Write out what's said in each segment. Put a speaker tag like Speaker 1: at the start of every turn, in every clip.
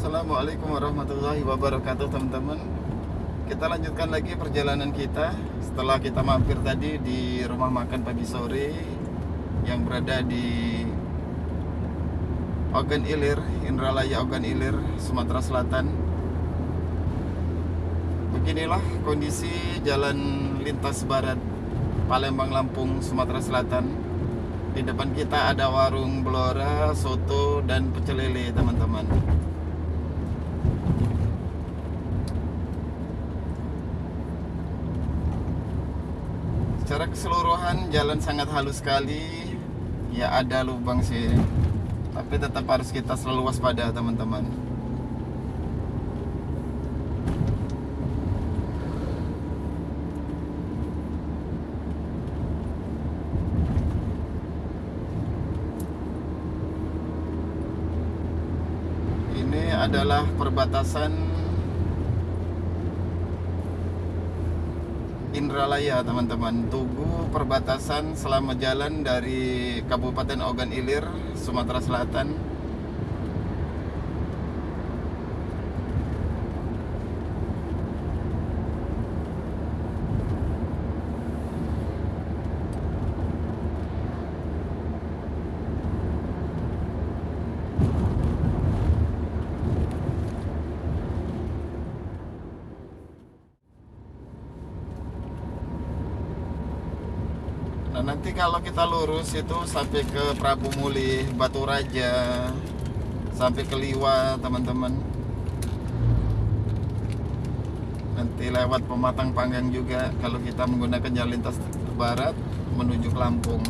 Speaker 1: Assalamualaikum warahmatullahi wabarakatuh, teman-teman. Kita lanjutkan lagi perjalanan kita setelah kita mampir tadi di rumah makan pagi sore yang berada di Ogan Ilir, Indralaya Ogan Ilir, Sumatera Selatan. Beginilah kondisi jalan lintas barat Palembang Lampung, Sumatera Selatan. Di depan kita ada warung Blora, soto, dan pecel lele, teman-teman. Secara keseluruhan jalan sangat halus sekali. Ya ada lubang sih, tapi tetap harus kita selalu waspada, teman-teman. Ini adalah perbatasan Indralaya, teman-teman. Tugu perbatasan selama jalan dari Kabupaten Ogan Ilir, Sumatera Selatan. Nah, nanti kalau kita lurus itu sampai ke Prabu Mulih, Batu Raja, sampai ke Liwa, teman-teman. Nanti lewat Pematang Panggang juga kalau kita menggunakan jalan lintas barat menuju ke Lampung.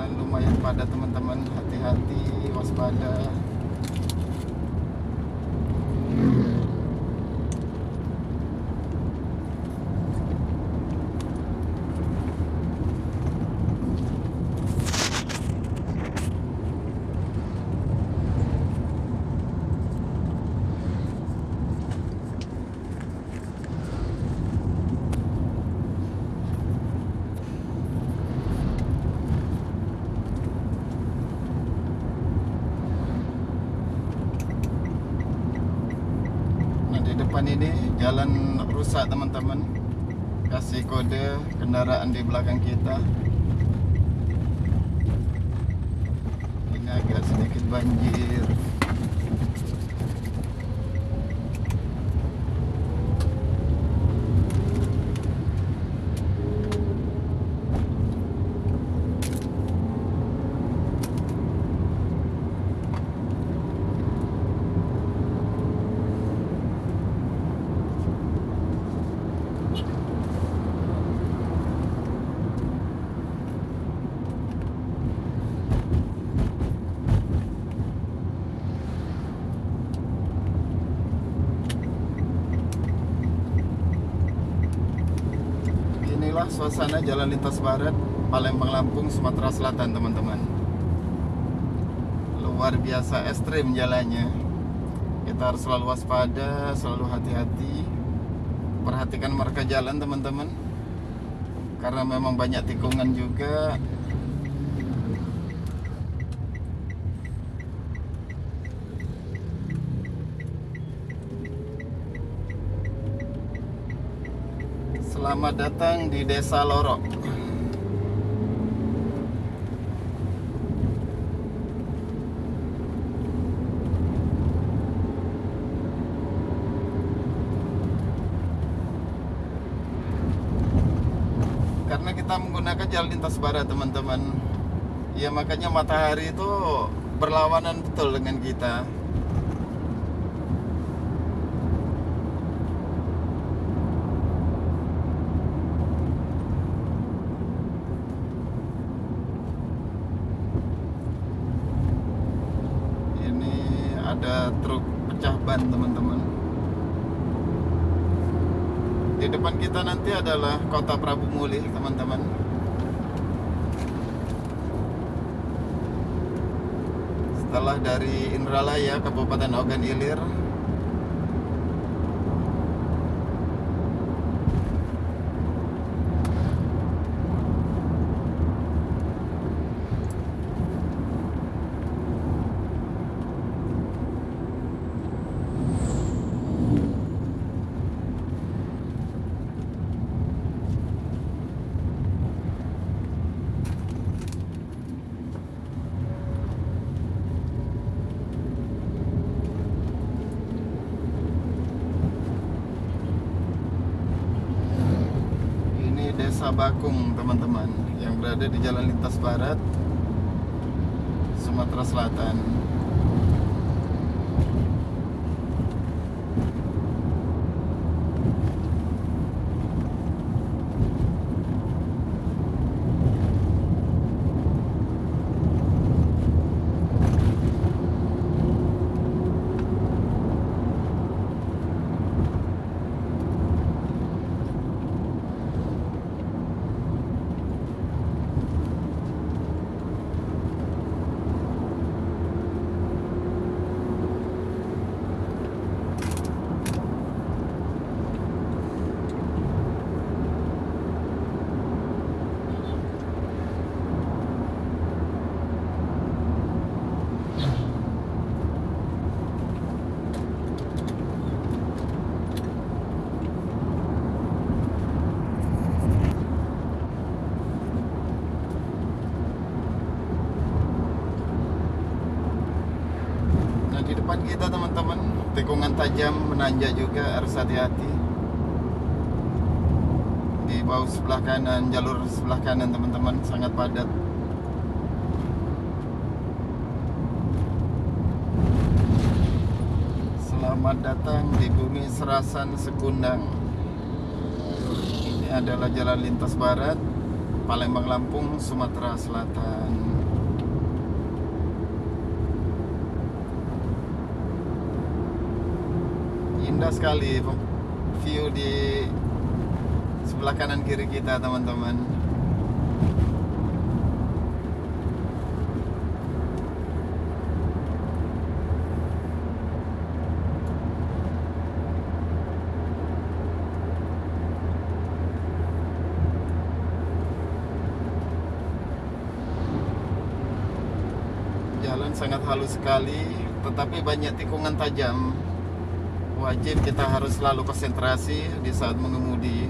Speaker 1: Lumayan padat, teman-teman. Hati-hati, waspada. Depan ini jalan rusak, teman-teman. Kasih kode kendaraan di belakang kita. Ini agak sedikit banjir. Inilah suasana jalan lintas barat Palembang Lampung, Sumatera Selatan, teman-teman. Luar biasa ekstrim jalannya. Kita harus selalu waspada, selalu hati-hati. Perhatikan marka jalan, teman-teman, karena memang banyak tikungan juga. Selamat datang di Desa Lorok. Karena kita menggunakan jalan lintas barat, teman-teman. Ya makanya matahari itu berlawanan betul dengan kita. ada truk pecah ban teman-teman. Di depan kita nanti adalah kota Prabu Muli teman-teman. Setelah dari Indralaya, Kabupaten Ogan Ilir, Desa Bakung teman-teman, yang berada di Jalan Lintas Barat, Sumatera Selatan. Di depan kita teman-teman, tikungan tajam, menanjak juga, harus hati-hati. Di bawah sebelah kanan, jalur sebelah kanan teman-teman, sangat padat. Selamat datang di bumi Serasan Sekundang. Ini adalah Jalan Lintas Barat, Palembang Lampung, Sumatera Selatan. Indah sekali view di sebelah kanan kiri kita teman-teman. Jalan sangat halus sekali, tetapi banyak tikungan tajam. Wajib kita harus selalu konsentrasi di saat mengemudi.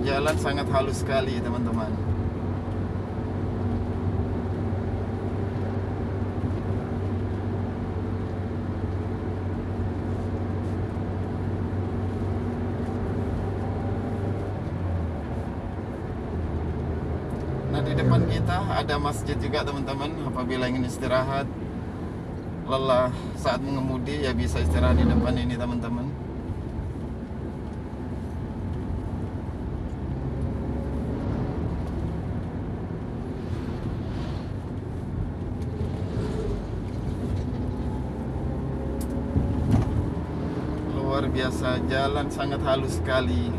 Speaker 1: Jalan sangat halus sekali teman-teman. Nah, di depan kita ada masjid juga teman-teman. Apabila ingin istirahat, lelah saat mengemudi, ya bisa istirahat di depan ini teman-teman. Luar biasa, jalan sangat halus sekali.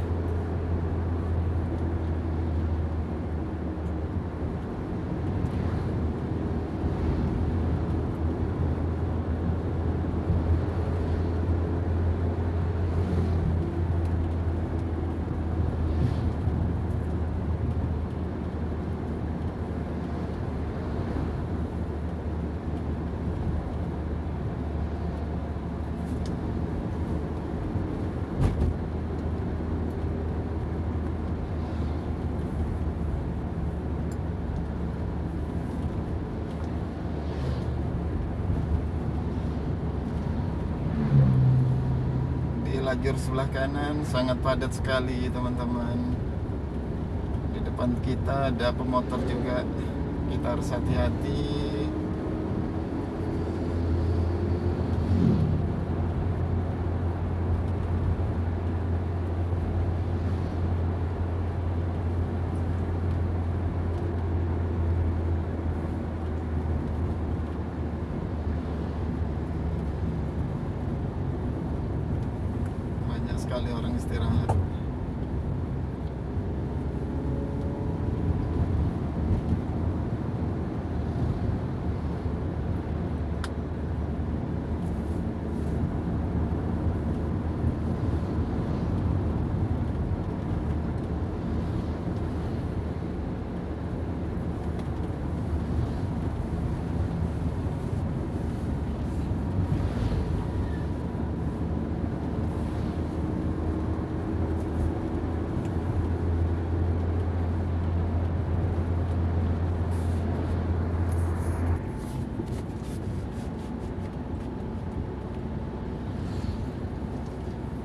Speaker 1: Lajur sebelah kanan sangat padat sekali teman-teman. Di depan kita ada pemotor juga, kita harus hati-hati. sekali orang istirahat.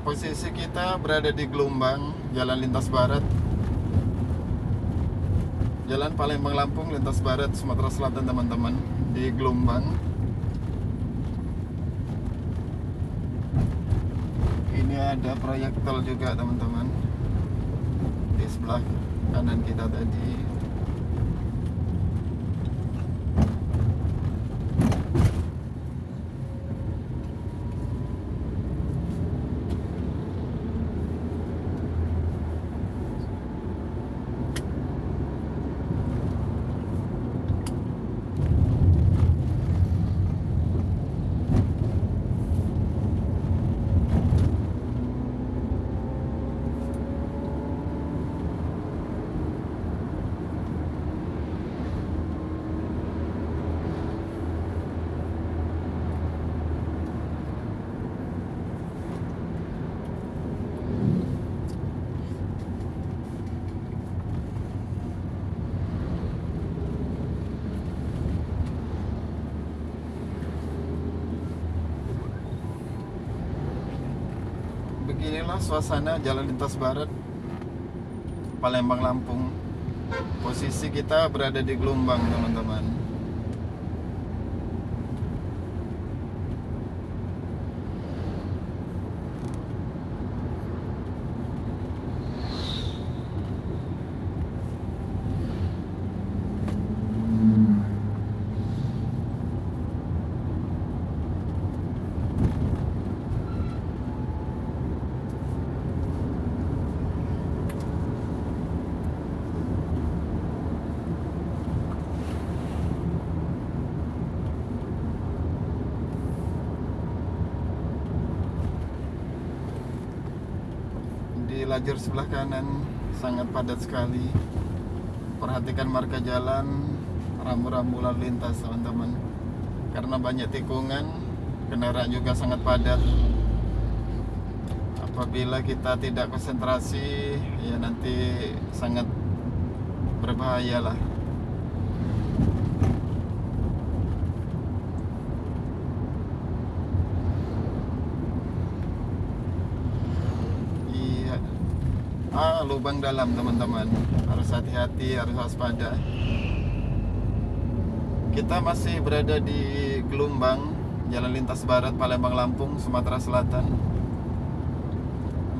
Speaker 1: Posisi kita berada di Gelombang, Jalan Lintas Barat, Jalan Palembang Lampung, Lintas Barat, Sumatera Selatan teman-teman. Di Gelombang ini ada proyek tol juga teman-teman, di sebelah kanan kita tadi. Beginilah suasana Jalan Lintas Barat, Palembang Lampung. Posisi kita berada di Gelombang teman-teman. Di lajur sebelah kanan sangat padat sekali. Perhatikan marka jalan, rambu-rambu lalu lintas teman-teman. Karena banyak tikungan, kendaraan juga sangat padat. Apabila kita tidak konsentrasi, ya nanti sangat berbahaya lah. Lubang dalam teman-teman, harus hati-hati, harus waspada. Kita masih berada di Gelombang, Jalan Lintas Barat, Palembang Lampung, Sumatera Selatan.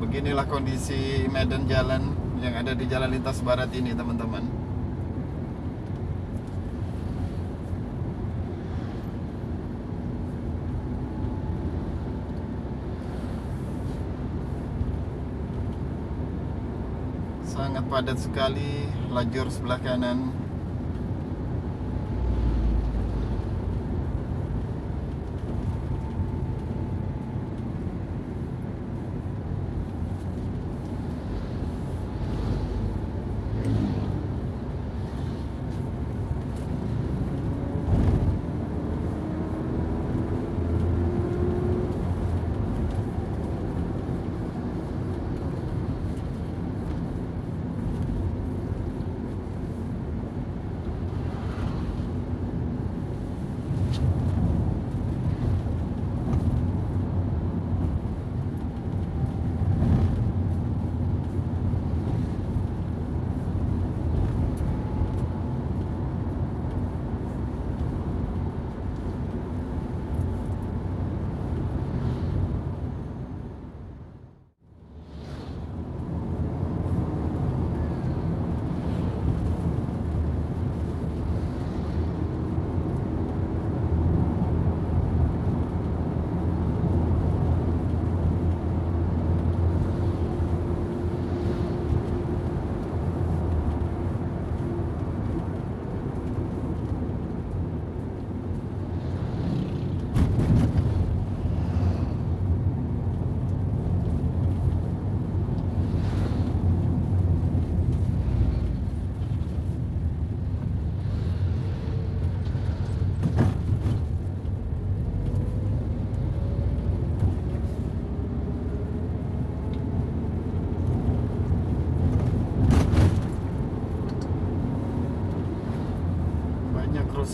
Speaker 1: Beginilah kondisi medan jalan yang ada di Jalan Lintas Barat ini teman-teman. Sangat padat sekali lajur sebelah kanan.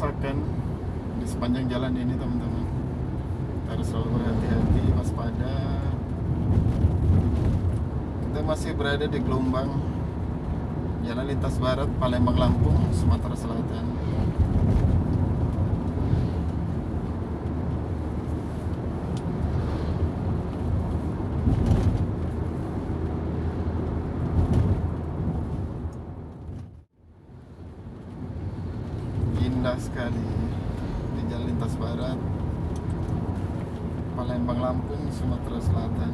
Speaker 1: kerusakan di sepanjang jalan ini teman-teman. Kita harus selalu berhati-hati, waspada. Kita masih berada di gelombang Jalan Lintas Barat, Palembang Lampung, Sumatera Selatan. Indah sekali di Jalan Lintas Barat, Palembang Lampung, Sumatera Selatan.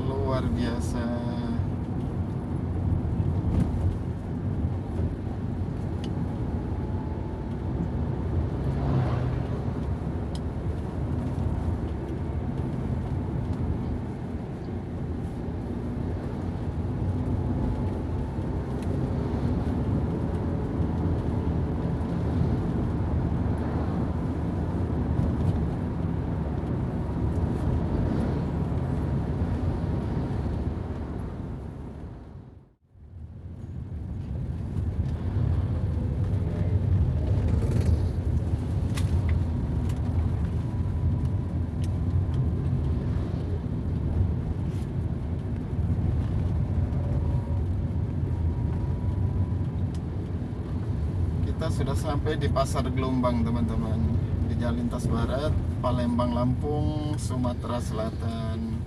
Speaker 1: Luar biasa. Kita sudah sampai di Pasar Gelombang teman-teman, di Jalan Lintas Barat, Palembang Lampung, Sumatera Selatan.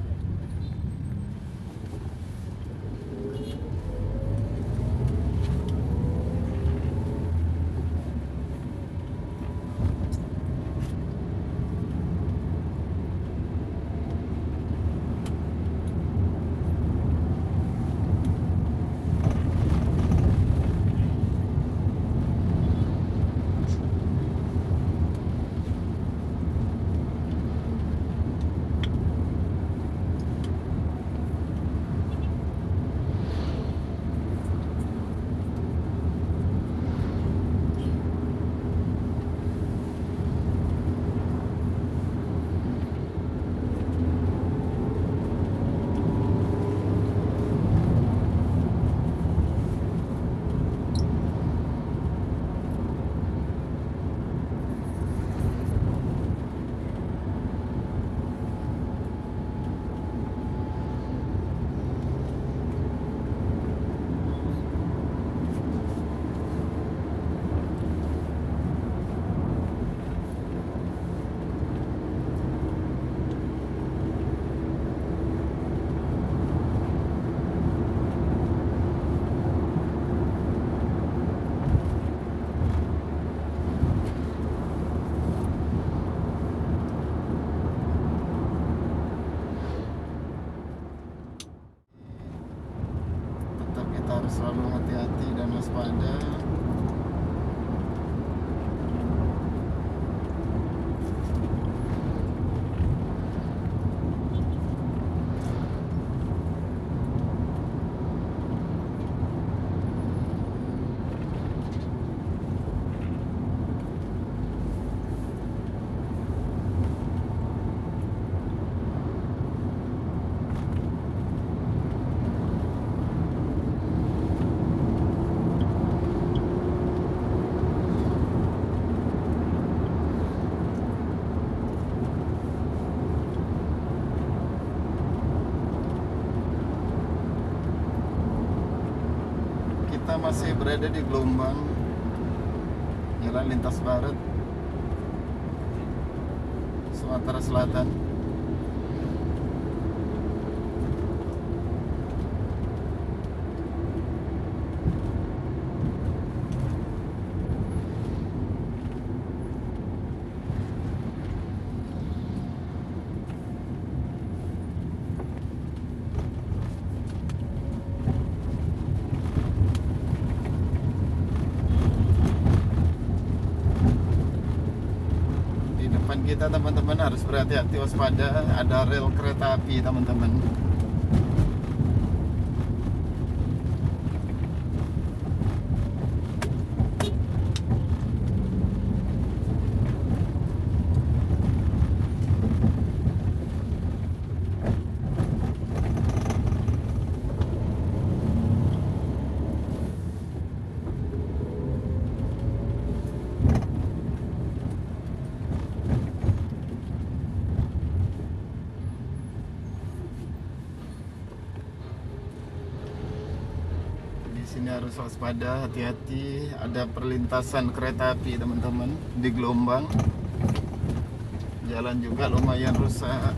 Speaker 1: Kita harus selalu hati-hati dan waspada. Kita masih berada di gelombang Jalan Lintas Barat, Sumatera Selatan. Depan kita teman-teman harus berhati-hati, waspada, ada rel kereta api teman-teman. Sini harus waspada, hati-hati. Ada perlintasan kereta api teman-teman di gelombang. Jalan juga lumayan rusak.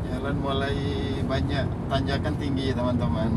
Speaker 1: Jalan mulai banyak tanjakan tinggi teman-teman.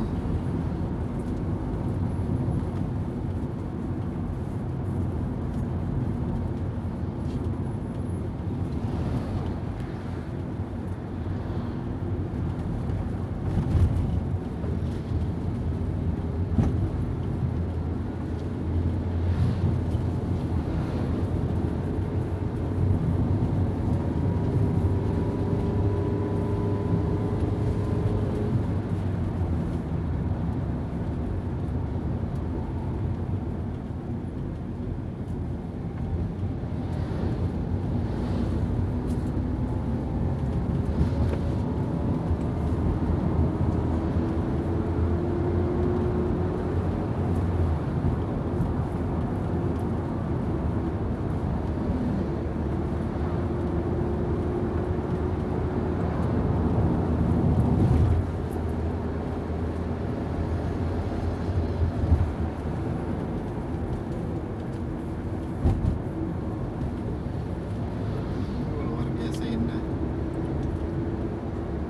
Speaker 1: Luar biasa indah.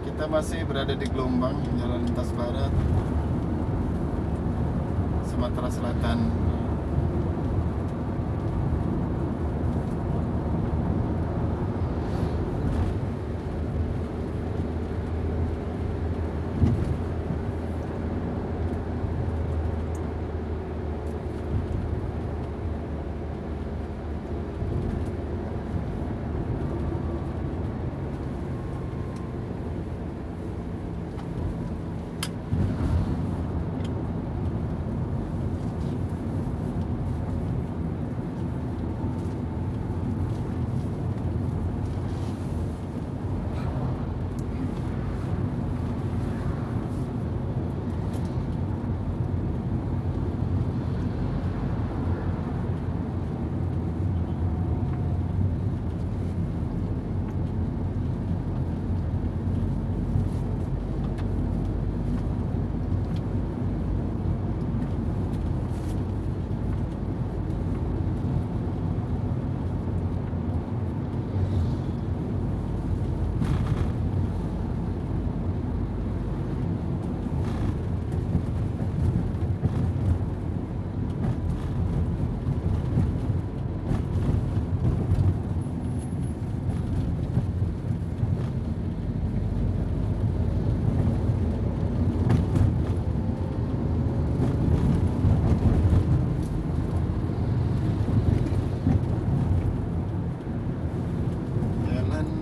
Speaker 1: Kita masih berada di gelombang Jalan Lintas Barat, Sumatera Selatan.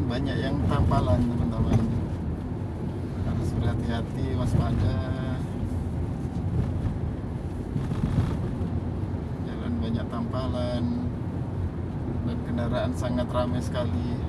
Speaker 1: Banyak yang tampalan teman-teman, harus berhati-hati, waspada. Jalan banyak tampalan dan kendaraan sangat ramai sekali.